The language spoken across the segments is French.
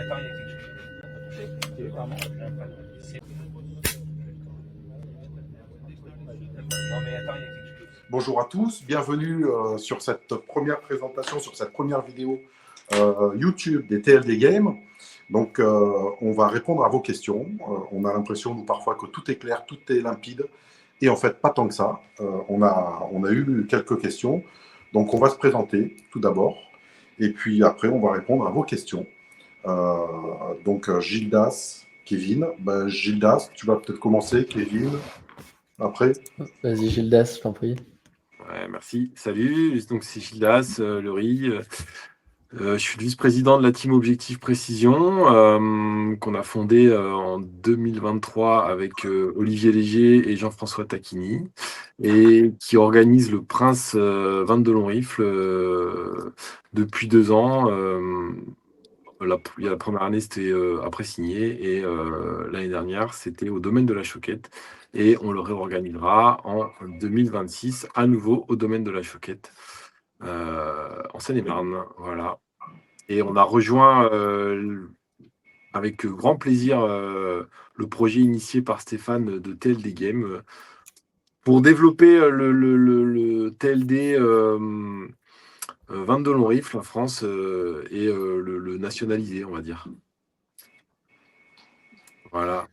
attends, il y a quelque chose. C'est vraiment. Non, mais attends, il y a quelque chose. Bonjour à tous, bienvenue sur cette première présentation, sur cette première vidéo YouTube des TLD Games. Donc, on va répondre à vos questions. On a l'impression, nous, parfois, que tout est clair, tout est limpide. Et en fait, pas tant que ça. On a eu quelques questions. Donc, on va se présenter tout d'abord. Et puis après, on va répondre à vos questions. Donc, Gildas, Kevin. Ben, Gildas, tu vas peut-être commencer, Kevin. Après. Vas-y, Gildas, je t'en prie. Ouais, merci. Salut, donc c'est Gildas, le riz. Je suis le vice-président de la team Objectif Précision, qu'on a fondé en 2023 avec Olivier Léger et Jean-François Tacchini, et qui organise le Prince 22 long rifle depuis 2 ans. La première année, c'était après signé, et l'année dernière, c'était au domaine de la Choquette. Et on le réorganisera en 2026, à nouveau au domaine de la Choquette, en Seine-et-Marne. Voilà. Et on a rejoint avec grand plaisir le projet initié par Stéphane de TLD Game pour développer le TLD 22 long rifle en France et le nationaliser, on va dire. Voilà.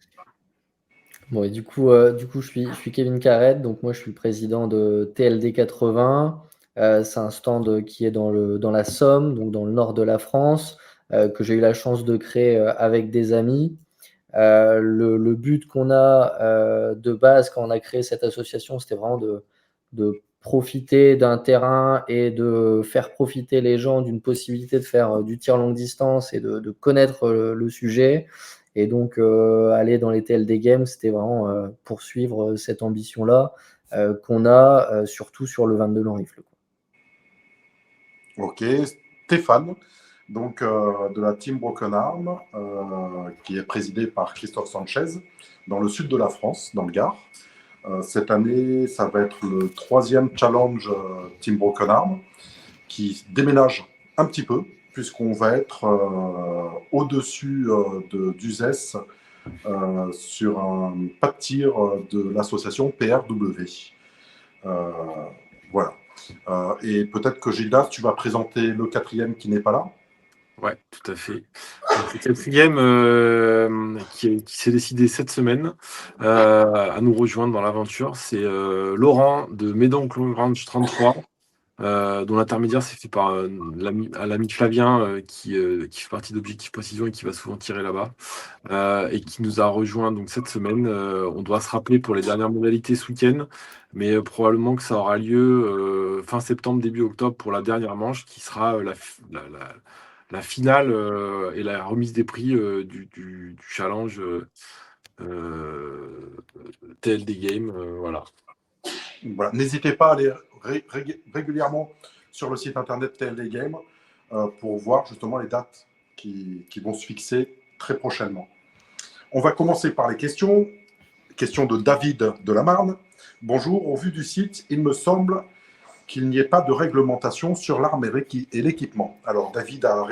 Bon, et du coup, je suis Kevin Carrette, donc moi je suis le président de TLD 80. C'est un stand qui est dans la Somme, donc dans le nord de la France, que j'ai eu la chance de créer avec des amis. Le but qu'on a de base quand on a créé cette association, c'était vraiment de profiter d'un terrain et de faire profiter les gens d'une possibilité de faire du tir longue distance et de connaître le sujet. Et donc, aller dans les TLD Games, c'était vraiment poursuivre cette ambition-là qu'on a, surtout sur le 22 long rifle. Ok, Stéphane, donc de la team Broken Arm, qui est présidée par Christophe Sanchez, dans le sud de la France, dans le Gard. Cette année, ça va être le 3e challenge Team Broken Arm, qui déménage un petit peu, puisqu'on va être au-dessus d'Uzès, sur un pas de tir de l'association PRW. Voilà. Et peut-être que Gildas, tu vas présenter le 4e qui n'est pas là. Ouais, tout à fait. Donc, le 4e qui s'est décidé cette semaine à nous rejoindre dans l'aventure, c'est Laurent de Médon Long Range 33, dont l'intermédiaire s'est fait par l'ami Flavien qui fait partie d'Objectif Précision et qui va souvent tirer là-bas, et qui nous a rejoint donc cette semaine. On doit se rappeler pour les dernières modalités ce week-end, mais probablement que ça aura lieu fin septembre, début octobre pour la dernière manche qui sera la finale et la remise des prix du challenge TLD Game. Voilà. Voilà. N'hésitez pas à aller régulièrement sur le site internet TLD Game pour voir justement les dates qui vont se fixer très prochainement. On va commencer par les questions. Question de David de la Marne. Bonjour, au vu du site, il me semble qu'il n'y ait pas de réglementation sur l'arme et l'équipement. Alors David a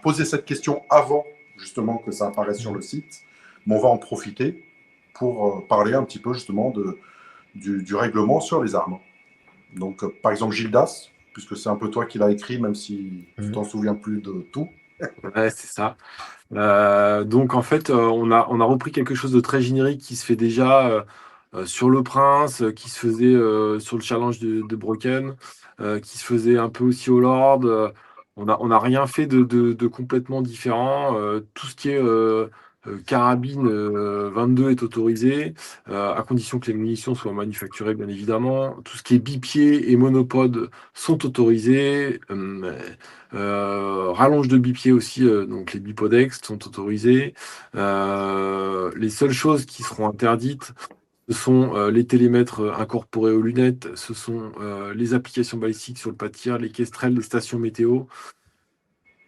posé cette question avant justement que ça apparaisse sur le site, mais on va en profiter pour parler un petit peu justement du règlement sur les armes. Donc par exemple Gildas, puisque c'est un peu toi qui l'as écrit, même si tu t'en souviens plus de tout. Ouais, c'est ça. Donc en fait, on a repris quelque chose de très générique qui se fait déjà sur le Prince, qui se faisait sur le challenge de Broken, qui se faisait un peu aussi au Lord. On a rien fait de complètement différent. Tout ce qui est carabine 22 est autorisé, à condition que les munitions soient manufacturées, bien évidemment. Tout ce qui est bipied et monopode sont autorisés. Rallonge de bipied aussi, donc les bipodex sont autorisés. Les seules choses qui seront interdites, ce sont les télémètres incorporés aux lunettes, ce sont les applications balistiques sur le pas de tir, les kestrels, les stations météo.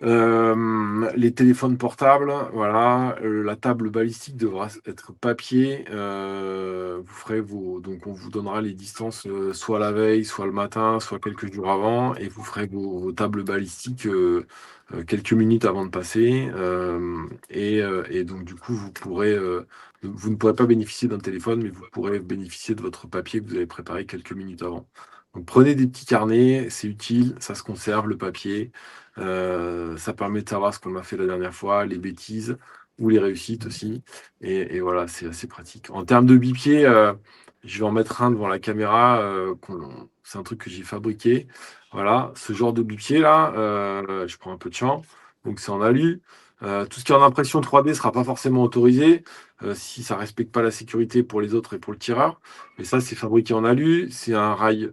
Les téléphones portables, voilà. La table balistique devra être papier. Donc on vous donnera les distances soit la veille, soit le matin, soit quelques jours avant, et vous ferez vos tables balistiques quelques minutes avant de passer. Et donc du coup, vous ne pourrez pas bénéficier d'un téléphone, mais vous pourrez bénéficier de votre papier que vous avez préparé quelques minutes avant. Donc prenez des petits carnets, c'est utile, ça se conserve le papier. Ça permet de savoir ce qu'on a fait la dernière fois, les bêtises ou les réussites aussi. Et voilà, c'est assez pratique. En termes de bipied, je vais en mettre un devant la caméra. C'est un truc que j'ai fabriqué. Voilà, ce genre de bipied là, je prends un peu de champ. Donc c'est en alu. Tout ce qui est en impression 3D ne sera pas forcément autorisé si ça ne respecte pas la sécurité pour les autres et pour le tireur. Mais ça, c'est fabriqué en alu. C'est un rail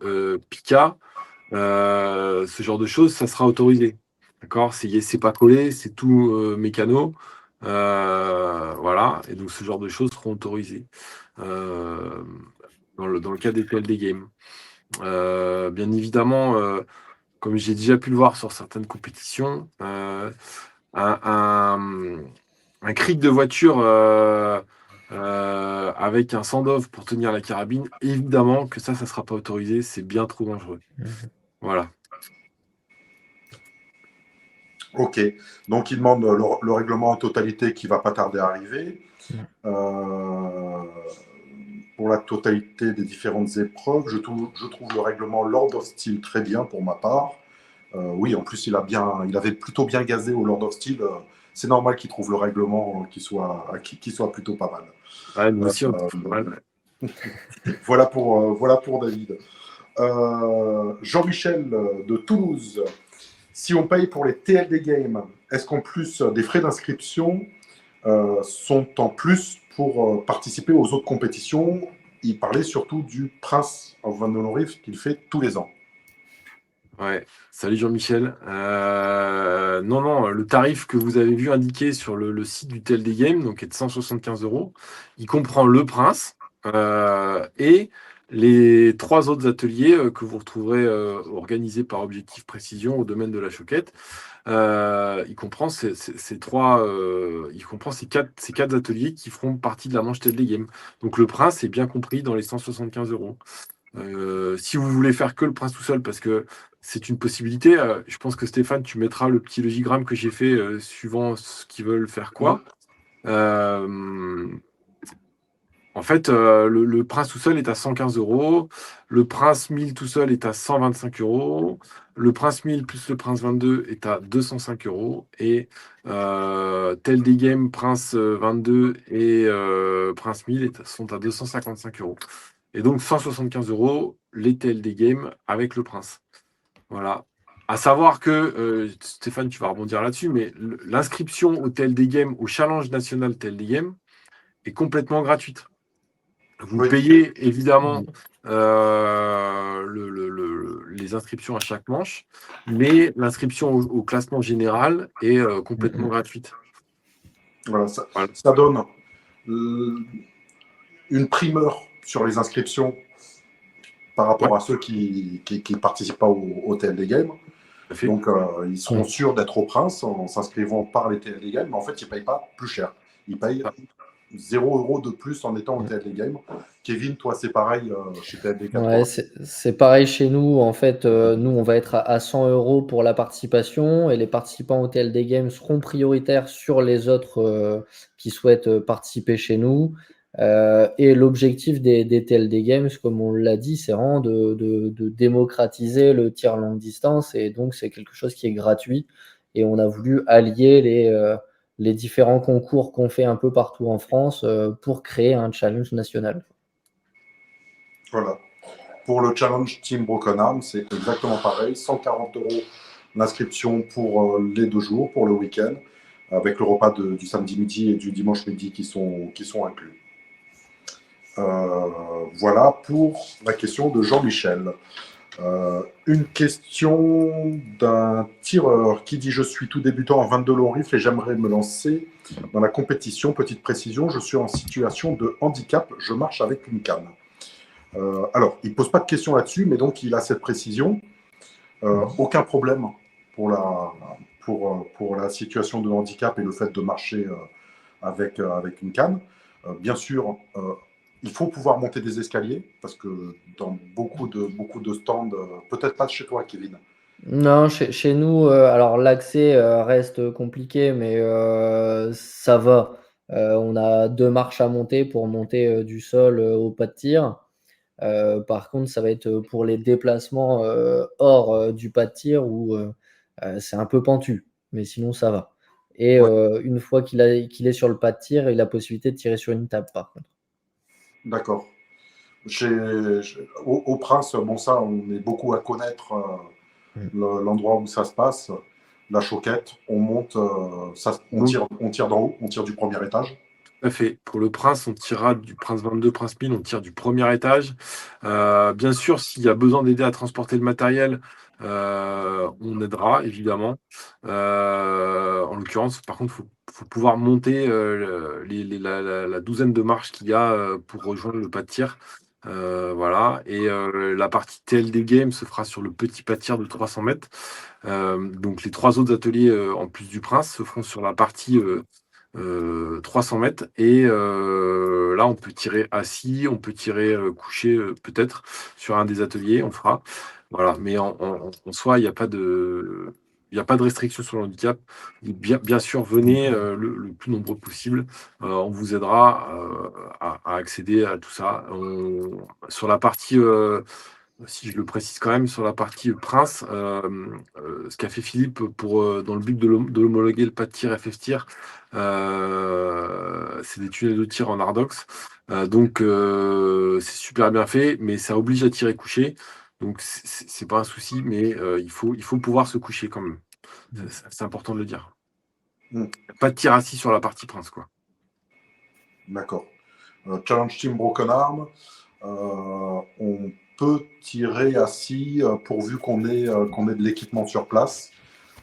Pica. Ce genre de choses, ça sera autorisé. D'accord? C'est pas collé, c'est tout mécano. Voilà. Et donc, ce genre de choses seront autorisées euh, dans le cas des PLD Games. Bien évidemment, comme j'ai déjà pu le voir sur certaines compétitions, un, un, un cric de voiture avec un send-off pour tenir la carabine, évidemment que ça ne sera pas autorisé, c'est bien trop dangereux. Voilà. Ok, donc il demande le règlement en totalité qui va pas tarder à arriver. Pour la totalité des différentes épreuves, je trouve le règlement Lord of Steel très bien pour ma part. Oui, en plus il avait plutôt bien gazé au Lord of Steel. C'est normal qu'il trouve le règlement qui soit plutôt pas mal. Ouais, nous aussi, on trouve pas mal. Voilà pour David. Jean-Michel de Toulouse. Si on paye pour les TLD Games, est-ce qu'en plus des frais d'inscription sont en plus pour participer aux autres compétitions? Il parlait surtout du Prince of Vandelorief qu'il fait tous les ans. Ouais, salut Jean-Michel. Non, le tarif que vous avez vu indiqué sur le site du TLD Game, donc est de 175 €. Il comprend le Prince et les 3 autres ateliers que vous retrouverez organisés par Objectif Précision au domaine de la Choquette. Il comprend ces quatre ateliers qui feront partie de la manche TLD Game. Donc le Prince est bien compris dans les 175 €. Si vous voulez faire que le Prince tout seul, parce que c'est une possibilité, je pense que Stéphane, tu mettras le petit logigramme que j'ai fait suivant ce qu'ils veulent faire quoi. En fait, le Prince tout seul est à 115 €. Le Prince 1000 tout seul est à 125 €. Le Prince 1000 plus le Prince 22 est à 205 €. Et TLD Game, Prince 22 et Prince 1000 sont à 255 €. Et donc 175 € les TLD Games avec le Prince. Voilà. À savoir que, Stéphane, tu vas rebondir là-dessus, mais l'inscription au TLD Game, au Challenge National TLD Game, est complètement gratuite. Vous Oui. payez évidemment les inscriptions à chaque manche, mais l'inscription au classement général est complètement gratuite. Voilà, ça donne une primeur sur les inscriptions par rapport à ceux qui ne participent pas au TLD Game. Donc, ils seront sûrs d'être au Prince en s'inscrivant par les TLD Games, mais en fait, ils ne payent pas plus cher. Ils payent 0 € de plus en étant au TLD Game. Kevin, toi, c'est pareil chez TLD 80. Ouais, c'est pareil chez nous. En fait, nous, on va être à 100 € pour la participation et les participants au TLD Games seront prioritaires sur les autres qui souhaitent participer chez nous. Et l'objectif des TLD Games, comme on l'a dit, c'est vraiment de démocratiser le tir longue distance et donc c'est quelque chose qui est gratuit. Et on a voulu allier les différents concours qu'on fait un peu partout en France pour créer un challenge national. Voilà. Pour le challenge Team Broken Arm, c'est exactement pareil. 140 € l'inscription pour les 2 jours, pour le week-end, avec le repas du samedi midi et du dimanche midi qui sont inclus. Voilà pour la question de Jean-Michel. Une question d'un tireur qui dit: je suis tout débutant en 22 long rifle et j'aimerais me lancer dans la compétition. Petite précision, je suis en situation de handicap, je marche avec une canne. Alors, il ne pose pas de question là-dessus, mais donc il a cette précision. Aucun problème pour pour la situation de handicap et le fait de marcher avec une canne. Bien sûr, il faut pouvoir monter des escaliers, parce que dans beaucoup de stands, peut-être pas chez toi, Kevin. Non, chez nous, alors l'accès reste compliqué, mais ça va. On a 2 marches à monter pour monter du sol au pas de tir. Par contre, ça va être pour les déplacements hors du pas de tir où c'est un peu pentu, mais sinon ça va. Et Ouais, une fois qu'il est sur le pas de tir, il a la possibilité de tirer sur une table par contre. d'accord. Au Prince, bon, ça, on est beaucoup à connaître Mm. l'endroit où ça se passe. La Choquette, on monte, Donc, on tire d'en haut, on tire du premier étage. tout à fait. Pour le Prince, on tirera du Prince 22, Prince 1000, on tire du premier étage. Bien sûr, s'il y a besoin d'aider à transporter le matériel, on aidera, évidemment. En l'occurrence, par contre, faut pouvoir monter la douzaine de marches qu'il y a pour rejoindre le pas de tir. Voilà. Et la partie TLD Game se fera sur le petit pas de tir de 300 mètres. Donc les 3 autres ateliers, en plus du Prince, se feront sur la partie 300 mètres. Et là, on peut tirer assis, on peut tirer couché, peut-être, sur un des ateliers, on fera. Voilà. Mais en soi, il n'y a pas de. Il n'y a pas de restriction sur le handicap. Bien sûr, venez le plus nombreux possible. On vous aidera à accéder à tout ça. Sur la partie, si je le précise quand même, sur la partie Prince, ce qu'a fait Philippe dans le but de l'homologuer le pas de tir FF tir, c'est des tunnels de tir en Ardox. Donc, c'est super bien fait, mais ça oblige à tirer couché. Donc, c'est pas un souci, mais il faut pouvoir se coucher quand même. C'est important de le dire. Mm. Pas de tir assis sur la partie Prince, quoi. D'accord. Challenge Team Broken Arm, on peut tirer assis pourvu qu'on ait de l'équipement sur place.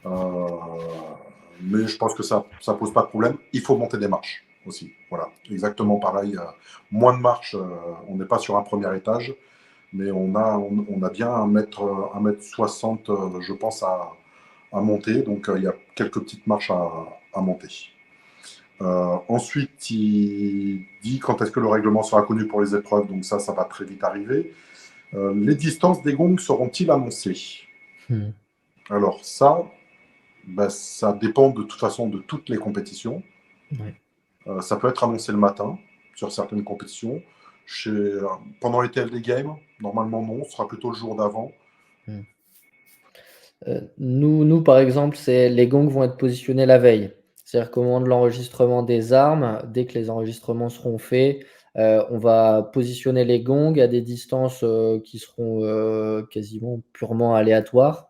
Mais je pense que ça pose pas de problème. Il faut monter des marches aussi. Voilà, exactement pareil. Moins de marches, on n'est pas sur un premier étage, mais on a bien 1m60, je pense, à monter. Donc, il y a quelques petites marches à monter. Ensuite, il dit quand est-ce que le règlement sera connu pour les épreuves. Donc ça va très vite arriver. Les distances des gongs seront-ils annoncées? Alors ça, ça dépend de toute façon de toutes les compétitions. Ouais. Ça peut être annoncé le matin sur certaines compétitions. Pendant les TLD Games, normalement non, ce sera plutôt le jour d'avant. Nous, par exemple, les gongs vont être positionnés la veille. C'est-à-dire qu'au moment de l'enregistrement des armes, dès que les enregistrements seront faits, on va positionner les gongs à des distances qui seront quasiment purement aléatoires,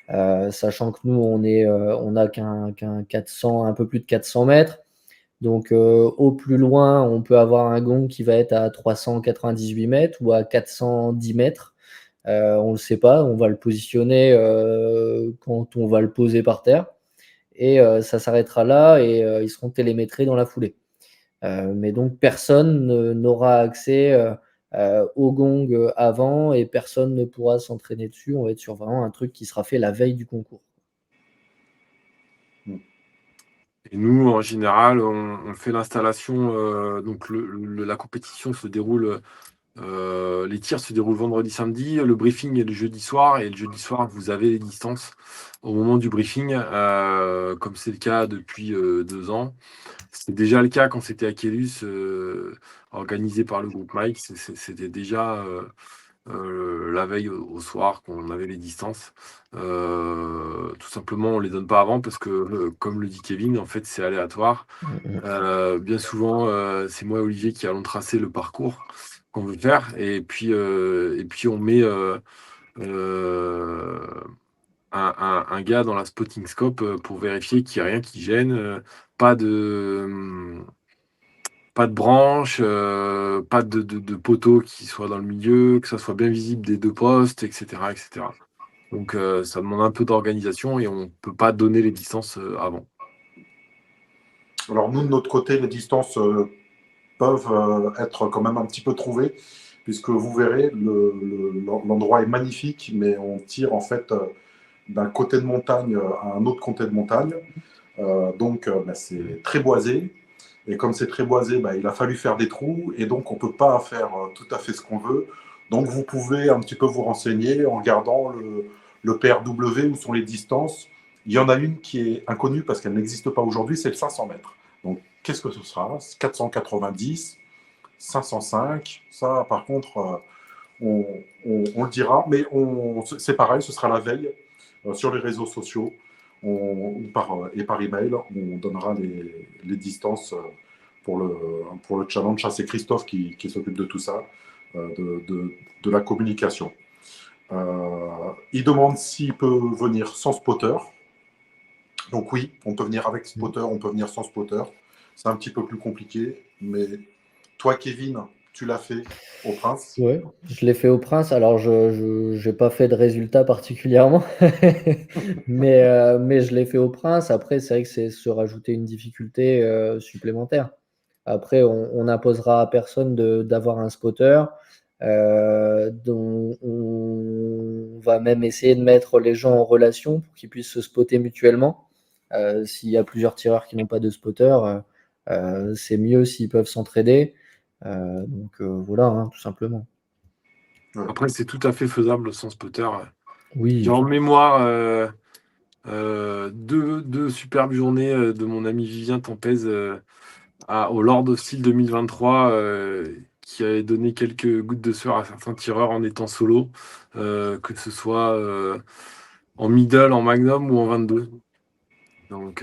sachant que nous, on a qu'un 400, un peu plus de 400 mètres. Donc, au plus loin, on peut avoir un gong qui va être à 398 mètres ou à 410 mètres. On ne le sait pas, on va le positionner quand on va le poser par terre. Et ça s'arrêtera là et ils seront télémétrés dans la foulée. Mais donc, personne n'aura accès au gong avant et personne ne pourra s'entraîner dessus. On va être sur vraiment un truc qui sera fait la veille du concours. Et nous, en général, on fait l'installation. Donc, la compétition se déroule. Les tirs se déroulent vendredi, samedi. Le briefing est le jeudi soir. Et le jeudi soir, vous avez les distances au moment du briefing, comme c'est le cas depuis 2 ans. C'était déjà le cas quand c'était à Kélus, organisé par le groupe Mike. C'était déjà la veille au soir qu'on avait les distances. Tout simplement, on les donne pas avant parce que, comme le dit Kevin, en fait, c'est aléatoire. Bien souvent, c'est moi et Olivier qui allons tracer le parcours qu'on veut faire. Et puis on met un gars dans la spotting scope pour vérifier qu'il n'y a rien qui gêne, pas de branche, pas de poteau qui soit dans le milieu, que ça soit bien visible des 2 postes, etc., etc. Donc ça demande un peu d'organisation et on ne peut pas donner les distances avant. Alors nous, de notre côté, les distances peuvent être quand même un petit peu trouvées, puisque vous verrez, l'endroit est magnifique, mais on tire en fait d'un côté de montagne à un autre côté de montagne. C'est très boisé. Et comme c'est très boisé, il a fallu faire des trous. Et donc, on ne peut pas faire tout à fait ce qu'on veut. Donc, vous pouvez un petit peu vous renseigner en regardant le PRW, où sont les distances. Il y en a une qui est inconnue parce qu'elle n'existe pas aujourd'hui, c'est le 500 mètres. Donc, qu'est-ce que ce sera? 490, 505. Ça, par contre, on le dira. Mais c'est pareil, ce sera la veille sur les réseaux sociaux et par email. On donnera les distances pour le challenge. Ça, c'est Christophe qui s'occupe de tout ça, de la communication. Il demande s'il peut venir sans spotter. Donc oui, on peut venir avec spotter, on peut venir sans spotter. C'est un petit peu plus compliqué, mais toi, Kevin, tu l'as fait au Prince. Ouais, je l'ai fait au Prince. Alors, je n'ai pas fait de résultat particulièrement, mais je l'ai fait au Prince. Après, c'est vrai que c'est se rajouter une difficulté supplémentaire. Après, on n'imposera à personne d'avoir un spotter. Dont on va même essayer de mettre les gens en relation pour qu'ils puissent se spotter mutuellement. S'il y a plusieurs tireurs qui n'ont pas de spotter, c'est mieux s'ils peuvent s'entraider. Voilà, hein, tout simplement. Après, c'est tout à fait faisable sans spotter. Oui. J'ai en mémoire deux superbes journées de mon ami Vivien Tempez au Lord of Steel 2023 qui avait donné quelques gouttes de sueur à certains tireurs en étant solo, que ce soit en middle, en magnum ou en 22. Donc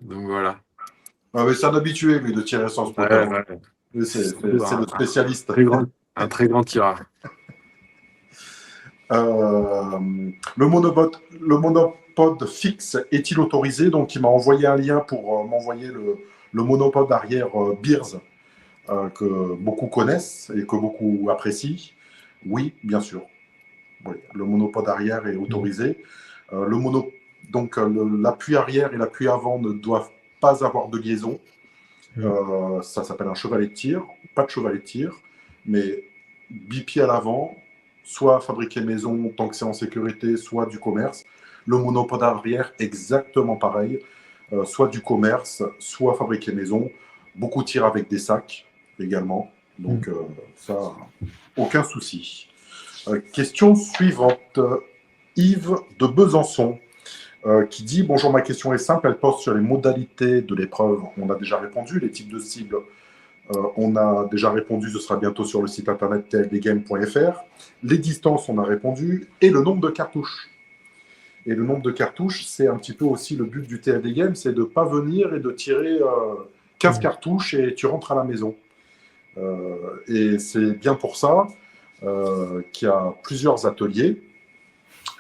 voilà. Ah, mais c'est un habitué, lui, de tirer sans spotter. Ouais. C'est le spécialiste. Un très grand tireur. Le monopode fixe est-il autorisé? Donc, il m'a envoyé un lien pour m'envoyer le monopode arrière Beers, que beaucoup connaissent et que beaucoup apprécient. Oui, bien sûr. Oui, le monopode arrière est autorisé. L'appui arrière et l'appui avant ne doivent pas avoir de liaison. Ça s'appelle un chevalet de tir. Pas de chevalet de tir, mais bipied à l'avant, soit fabriqué maison tant que c'est en sécurité, soit du commerce. Le monopode arrière, exactement pareil. Soit du commerce, soit fabriqué maison. Beaucoup tirent avec des sacs également. Donc, ça, aucun souci. Question suivante. Yves de Besançon qui dit « Bonjour, ma question est simple. Elle porte sur les modalités de l'épreuve. On a déjà répondu. Les types de cibles, on a déjà répondu. Ce sera bientôt sur le site internet tldgame.fr. Les distances, on a répondu. Et le nombre de cartouches. Et le nombre de cartouches, c'est un petit peu aussi le but du TLD Game, c'est de ne pas venir et de tirer 15 cartouches et tu rentres à la maison. Et c'est bien pour ça qu'il y a plusieurs ateliers.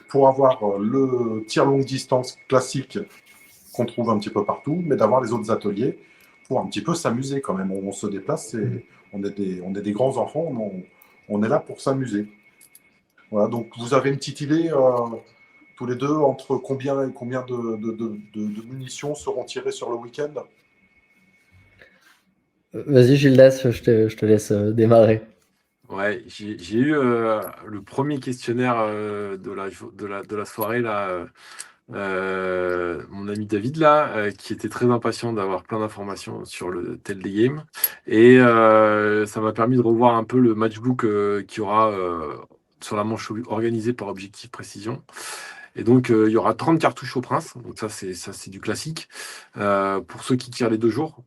Pour avoir le tir longue distance classique qu'on trouve un petit peu partout, mais d'avoir les autres ateliers pour un petit peu s'amuser quand même. On se déplace, on est des grands enfants, on est là pour s'amuser. Voilà, donc vous avez une petite idée tous les deux entre combien et combien de munitions seront tirées sur le week-end? Vas-y, Gildas, je te laisse démarrer. Ouais, j'ai eu le premier questionnaire de la soirée là. Mon ami David là, qui était très impatient d'avoir plein d'informations sur le TLD Game, et ça m'a permis de revoir un peu le matchbook qu'il y aura sur la manche organisée par Objectif Précision. Et donc il y aura 30 cartouches au Prince, donc ça c'est du classique pour ceux qui tirent les 2 jours.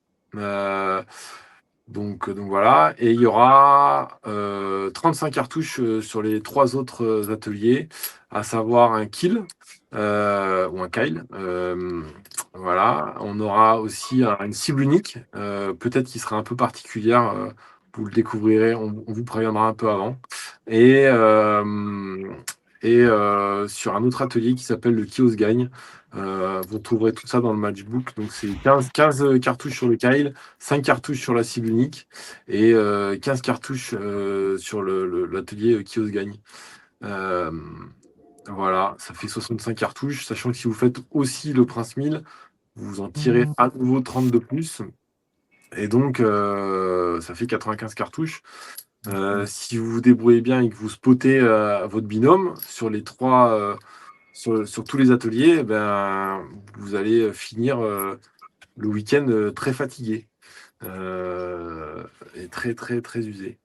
Donc voilà, et il y aura 35 cartouches sur les 3 autres ateliers, à savoir un kill ou un kyle. Voilà, on aura aussi une cible unique, peut-être qui sera un peu particulière. Vous le découvrirez, on vous préviendra un peu avant. Et sur un autre atelier qui s'appelle le Kios Gagne. Vous trouverez tout ça dans le matchbook. Donc c'est 15 cartouches sur le Kyle, 5 cartouches sur la cible unique et 15 cartouches sur l'atelier Kios Gagne. Voilà, ça fait 65 cartouches, sachant que si vous faites aussi le Prince 1000, vous en tirez à nouveau 30 de plus. Et donc ça fait 95 cartouches. Si vous vous débrouillez bien et que vous spottez votre binôme sur les 3 sur tous les ateliers, vous allez finir le week-end très fatigué et très, très, très usé.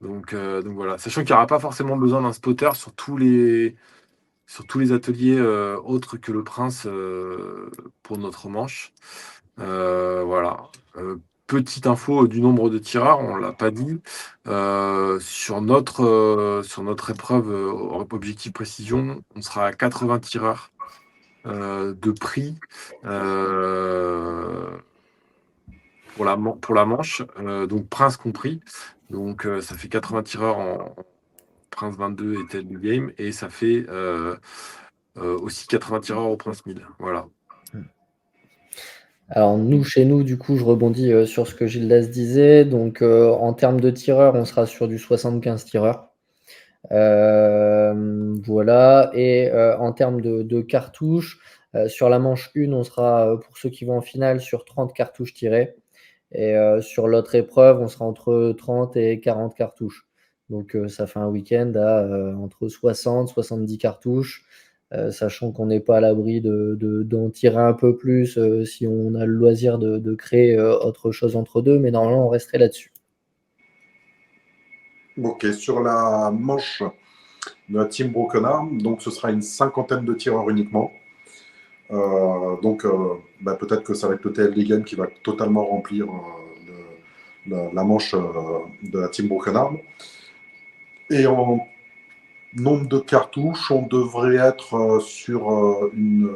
Donc voilà, sachant qu'il n'y aura pas forcément besoin d'un spotter sur tous les ateliers autres que le Prince pour notre manche. Voilà. Petite info du nombre de tireurs, on ne l'a pas dit. Sur notre épreuve objectif précision, on sera à 80 tireurs de prix pour la manche, donc Prince compris. Donc ça fait 80 tireurs en Prince 22 et tel du game, et ça fait aussi 80 tireurs au Prince 1000. Voilà. Alors chez nous, du coup, je rebondis sur ce que Gildas disait. Donc en termes de tireurs, on sera sur du 75 tireurs. Voilà. Et en termes de cartouches, sur la manche 1, on sera, pour ceux qui vont en finale, sur 30 cartouches tirées. Et sur l'autre épreuve, on sera entre 30 et 40 cartouches. Donc ça fait un week-end à entre 60 et 70 cartouches. Sachant qu'on n'est pas à l'abri d'en tirer un peu plus si on a le loisir de créer autre chose entre deux, mais normalement on resterait là-dessus. Ok, sur la manche de la team Broken Arm, donc ce sera une cinquantaine de tireurs uniquement. Peut-être que ça va être le TLD Game qui va totalement remplir la manche de la team Broken Arm. Et en nombre de cartouches, on devrait être sur une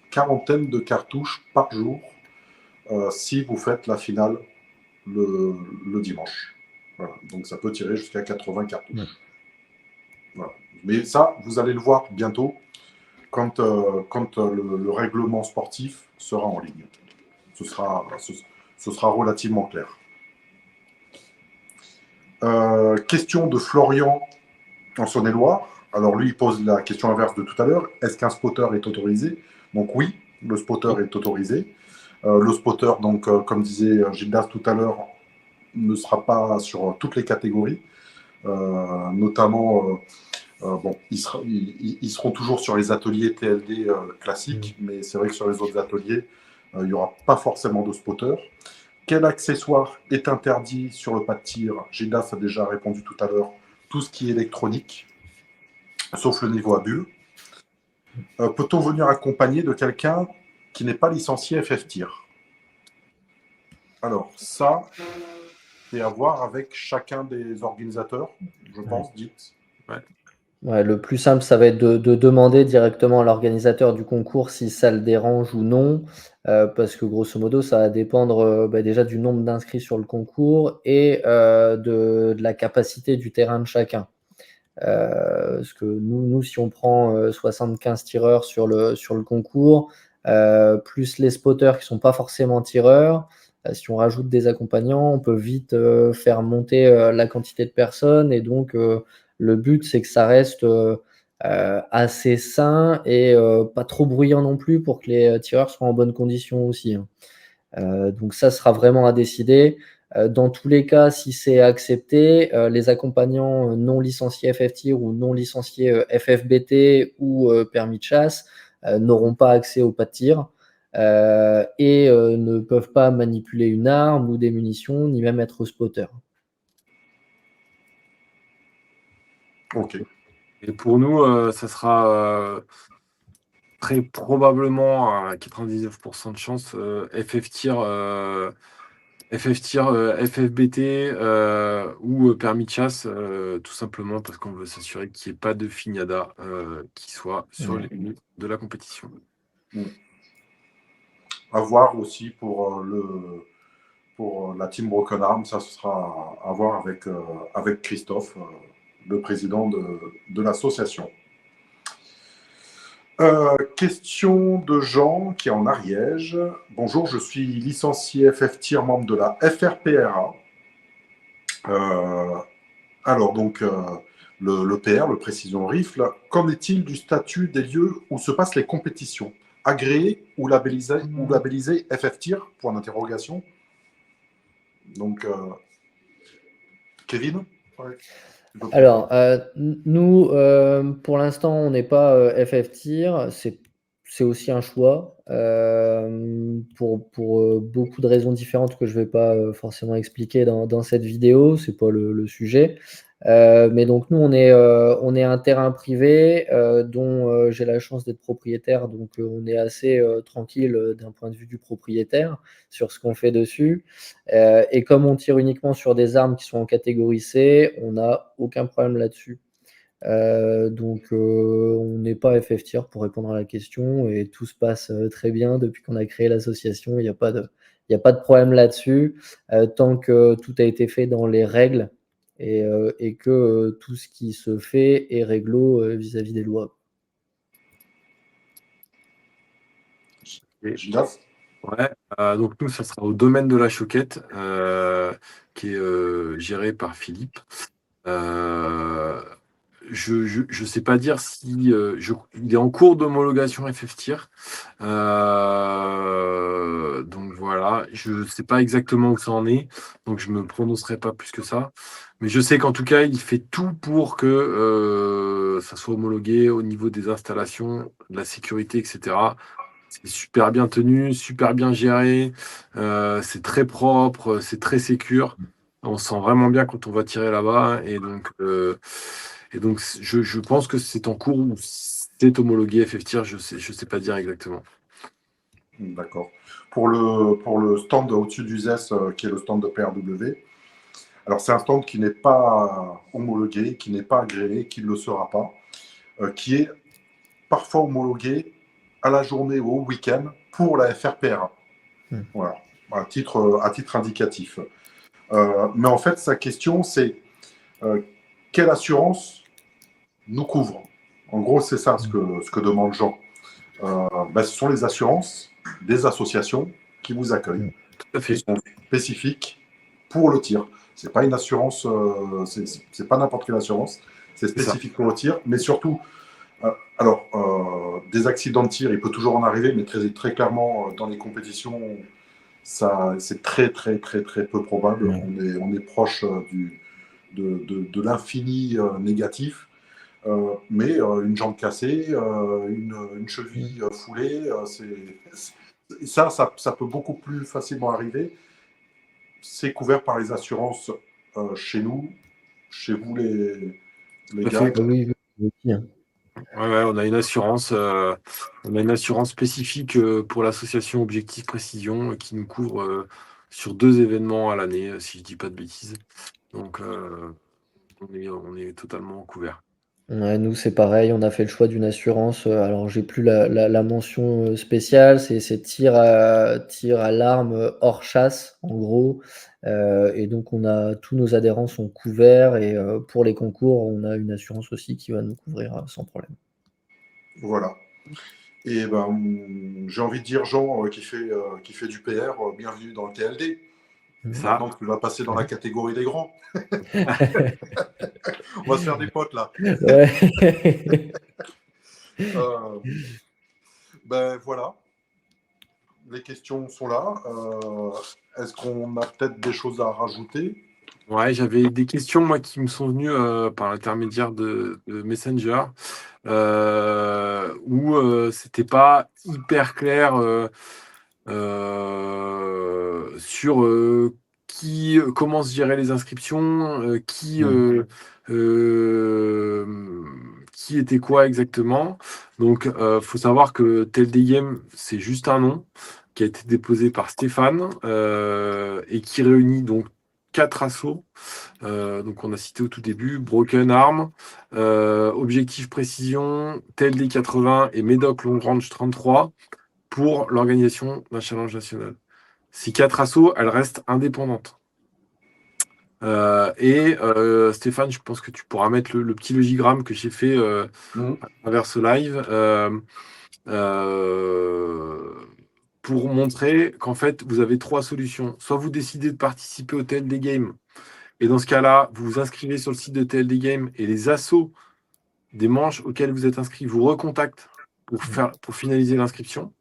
quarantaine de cartouches par jour si vous faites la finale le dimanche. Voilà. Donc ça peut tirer jusqu'à 80 cartouches. Voilà. Mais ça, vous allez le voir bientôt quand le règlement sportif sera en ligne. Ce sera relativement clair. Question de Florian en Saône-et-Loire. Alors lui, il pose la question inverse de tout à l'heure. Est-ce qu'un spotter est autorisé? Donc oui, le spotter est autorisé. Le spotter, donc, comme disait Gildas tout à l'heure, ne sera pas sur toutes les catégories. Notamment, ils seront toujours sur les ateliers TLD classiques, mais c'est vrai que sur les autres ateliers, il n'y aura pas forcément de spotter. Quel accessoire est interdit sur le pas de tir? Gildas a déjà répondu tout à l'heure. Tout ce qui est électronique, sauf le niveau à bulles. Peut-on venir accompagné de quelqu'un qui n'est pas licencié FF-Tir? Alors, ça, c'est à voir avec chacun des organisateurs, je pense, dites. Ouais, le plus simple, ça va être de demander directement à l'organisateur du concours si ça le dérange ou non, parce que grosso modo, ça va dépendre déjà du nombre d'inscrits sur le concours et de la capacité du terrain de chacun. Parce que nous, si on prend 75 tireurs sur le concours, plus les spotters qui sont pas forcément tireurs, si on rajoute des accompagnants, on peut vite faire monter la quantité de personnes. Et donc, le but, c'est que ça reste assez sain et pas trop bruyant non plus pour que les tireurs soient en bonne condition aussi, hein. Donc ça sera vraiment à décider. Dans tous les cas, si c'est accepté, les accompagnants non licenciés FF-Tir ou non licenciés FFBT ou permis de chasse n'auront pas accès au pas de tir et ne peuvent pas manipuler une arme ou des munitions, ni même être spotter. Ok. Et pour nous, ça sera très probablement à 99% de chance FF-Tir, FFBT ou permis de chasse, tout simplement parce qu'on veut s'assurer qu'il n'y ait pas de fignada qui soit sur les limites de la compétition. À voir aussi pour la team Broken Arm, ça ce sera à voir avec Christophe, le président de l'association. Question de Jean qui est en Ariège. Bonjour, je suis licencié FF-Tir, membre de la FRPRA. Alors donc le PR, le précision rifle, qu'en est-il du statut des lieux où se passent les compétitions? Agréé ou labellisé FF-Tir? Point d'interrogation. Donc Kevin, ouais. Alors, nous, pour l'instant, on n'est pas FF Tier. C'est aussi un choix pour beaucoup de raisons différentes que je ne vais pas forcément expliquer dans cette vidéo. Ce n'est pas le sujet. Mais donc, nous, on est un terrain privé dont j'ai la chance d'être propriétaire. Donc, on est assez tranquille d'un point de vue du propriétaire sur ce qu'on fait dessus. Et comme on tire uniquement sur des armes qui sont en catégorie C, on n'a aucun problème là-dessus. Donc, on n'est pas FF Tier pour répondre à la question et tout se passe très bien depuis qu'on a créé l'association. Il n'y a pas de problème là-dessus tant que tout a été fait dans les règles et que tout ce qui se fait est réglo vis-à-vis des lois. Gildas? Ouais, donc nous, ça sera au domaine de la Choquette, qui est géré par Philippe. Je sais pas dire si il est en cours d'homologation FF Tier. Donc voilà, je sais pas exactement où ça en est, donc je me prononcerai pas plus que ça. Mais je sais qu'en tout cas, il fait tout pour que ça soit homologué au niveau des installations, de la sécurité, etc. C'est super bien tenu, super bien géré, c'est très propre, c'est très sécure. On se sent vraiment bien quand on va tirer là-bas. Et donc je pense que c'est en cours ou c'est homologué FF Tier, je sais pas dire exactement. D'accord. Pour le stand au-dessus du ZES, qui est le stand de PRW, alors c'est un stand qui n'est pas homologué, qui n'est pas agréé, qui ne le sera pas, qui est parfois homologué à la journée ou au week-end pour la FRPRA. Voilà, à titre indicatif. Mais en fait, sa question, c'est quelle assurance nous couvre? En gros, c'est ça ce que demande Jean. Ce sont les assurances des associations qui vous accueillent. Tout à fait. Qui sont spécifiques pour le tir. C'est pas une assurance, c'est pas n'importe quelle assurance. C'est spécifique pour le tir, mais surtout, des accidents de tir, il peut toujours en arriver, mais très, très clairement, dans les compétitions, c'est très, très, très, très peu probable. On est proche de l'infini négatif. Mais une jambe cassée, une cheville foulée, ça peut beaucoup plus facilement arriver. C'est couvert par les assurances chez nous, chez vous les gars. Oui, oui. Ouais, on a une assurance, spécifique pour l'association Objectif Précision qui nous couvre sur 2 événements à l'année, si je dis pas de bêtises. Donc on est totalement couvert. Ouais, nous, c'est pareil, on a fait le choix d'une assurance. Alors, j'ai plus la mention spéciale, c'est tir à l'arme hors chasse, en gros. Et donc, tous nos adhérents sont couverts. Et pour les concours, on a une assurance aussi qui va nous couvrir sans problème. Voilà. Et j'ai envie de dire, Jean, qui fait du PR, bienvenue dans le TLD. Maintenant, tu vas passer dans la catégorie des grands. On va se faire des potes, là. Ouais. Voilà. Les questions sont là. Est-ce qu'on a peut-être des choses à rajouter? Ouais, j'avais des questions, moi, qui me sont venues par l'intermédiaire de Messenger, où c'était pas hyper clair sur comment se géraient les inscriptions, qui était quoi exactement. Donc, faut savoir que TLD Game, c'est juste un nom qui a été déposé par Stéphane et qui réunit donc 4 assos. Donc, on a cité au tout début Broken Arm, Objectif Précision, TLD 80 et Médoc Long Range 33 pour l'organisation d'un challenge national. Ces 4 assos, elles restent indépendantes. Stéphane, je pense que tu pourras mettre le petit logigramme que j'ai fait à travers ce live pour montrer qu'en fait, vous avez 3 solutions. Soit vous décidez de participer au TLD Game, et dans ce cas-là, vous vous inscrivez sur le site de TLD Game et les assos des manches auxquelles vous êtes inscrit vous recontactent pour finaliser l'inscription.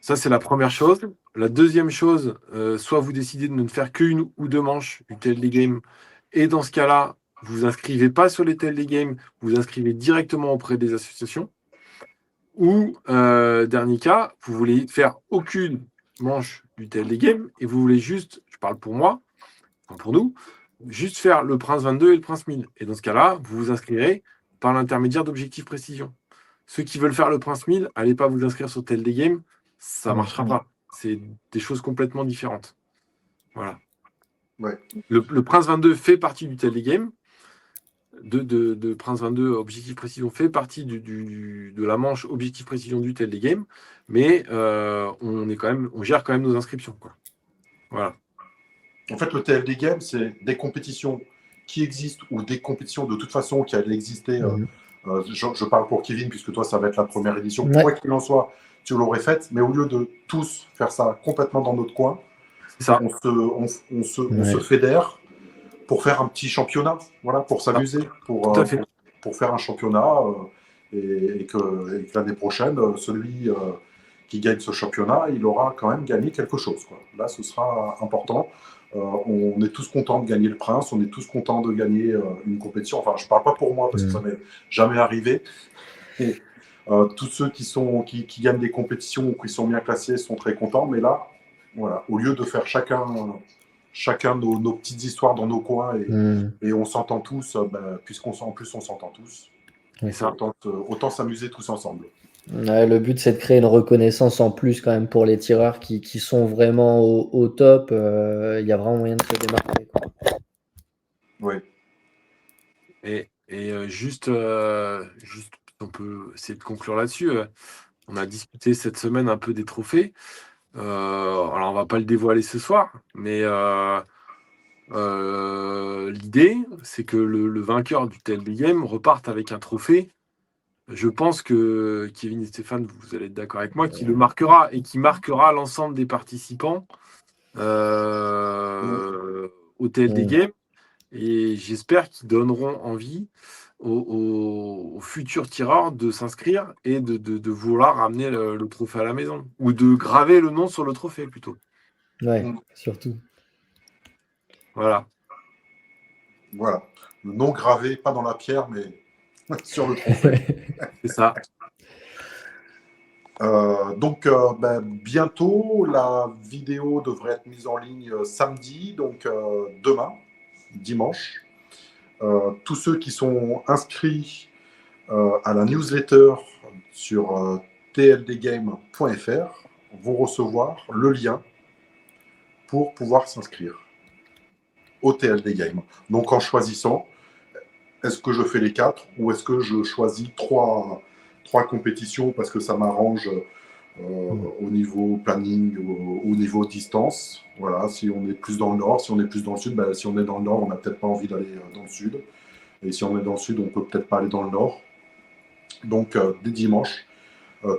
Ça, c'est la première chose. La deuxième chose, soit vous décidez de ne faire qu'une ou 2 manches du TLD Game, et dans ce cas-là, vous vous inscrivez pas sur les TLD Games, vous vous inscrivez directement auprès des associations. Ou, dernier cas, vous voulez faire aucune manche du TLD Game et vous voulez juste, je parle pour moi, enfin pour nous, juste faire le Prince 22 et le Prince 1000. Et dans ce cas-là, vous vous inscrirez par l'intermédiaire d'Objectif Précision. Ceux qui veulent faire le Prince 1000, allez pas vous inscrire sur TLD Game, ça ne marchera pas. C'est des choses complètement différentes. Voilà. Ouais. Le Prince 22 fait partie du TLD Game. De Prince 22, Objectif Précision fait partie de la manche Objectif Précision du TLD Game, mais on gère quand même nos inscriptions, quoi. Voilà. En fait, le TLD Game, c'est des compétitions qui existent ou des compétitions de toute façon qui allaient exister. Je parle pour Kevin, puisque toi, ça va être la première édition. Ouais. Quoi qu'il en soit, tu l'aurais faite, mais au lieu de tous faire ça complètement dans notre coin, C'est ça. on se fédère pour faire un petit championnat, voilà, pour s'amuser, Tout à fait. pour faire un championnat et que l'année prochaine, celui qui gagne ce championnat, il aura quand même gagné quelque chose, quoi. Là, ce sera important. On est tous contents de gagner le Prince, on est tous contents de gagner une compétition. Enfin, je ne parle pas pour moi parce que ça m'est jamais arrivé. Et, tous ceux qui gagnent des compétitions ou qui sont bien classés sont très contents. Mais là, voilà, au lieu de faire chacun nos petites histoires dans nos coins et on s'entend tous, puisqu'en plus on s'entend tous, Ouais. autant s'amuser tous ensemble. Ouais, le but, c'est de créer une reconnaissance en plus quand même pour les tireurs qui sont vraiment au top. Il y a vraiment moyen de se démarquer, quoi. Oui. Et juste, on peut essayer de conclure là-dessus. On a discuté cette semaine un peu des trophées. Alors, on va pas le dévoiler ce soir, mais l'idée, c'est que le vainqueur du TLD Game reparte avec un trophée. Je pense que Kevin et Stéphane, vous allez être d'accord avec moi, qui le marquera et qui marquera l'ensemble des participants au TLD Game. Et j'espère qu'ils donneront envie aux futurs tireurs de s'inscrire et de vouloir ramener le trophée à la maison. Ou de graver le nom sur le trophée, plutôt. Ouais, surtout. Voilà. Voilà. Le nom gravé, pas dans la pierre, mais sur le trophée. C'est ça. Donc, bientôt, la vidéo devrait être mise en ligne samedi, donc demain, dimanche. Tous ceux qui sont inscrits à la newsletter sur tldgame.fr vont recevoir le lien pour pouvoir s'inscrire au TLD Game. Donc, en choisissant, est-ce que je fais les 4 ou est-ce que je choisis 3 compétitions parce que ça m'arrange au niveau planning, au niveau distance. Voilà, si on est plus dans le nord, si on est plus dans le sud, si on est dans le nord, on n'a peut-être pas envie d'aller dans le sud. Et si on est dans le sud, on peut peut-être pas aller dans le nord. Donc, dès dimanche,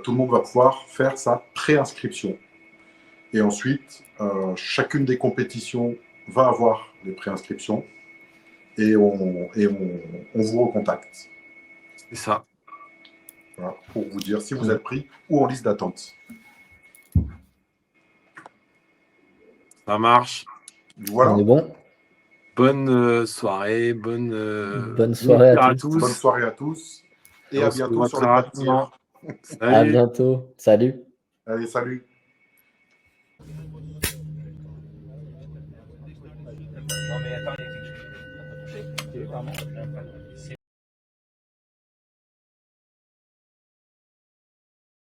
tout le monde va pouvoir faire sa préinscription. Et ensuite, chacune des compétitions va avoir les préinscriptions et on vous recontacte. C'est ça. Voilà, pour vous dire si vous êtes pris ou en liste d'attente. Ça marche. Voilà. On est bon. Bonne soirée, bonne soirée à tous. Bonne soirée à tous. Et à bientôt sur les rapidement. À bientôt. Salut. Allez, salut. Non mais attends, il y a quelque chose.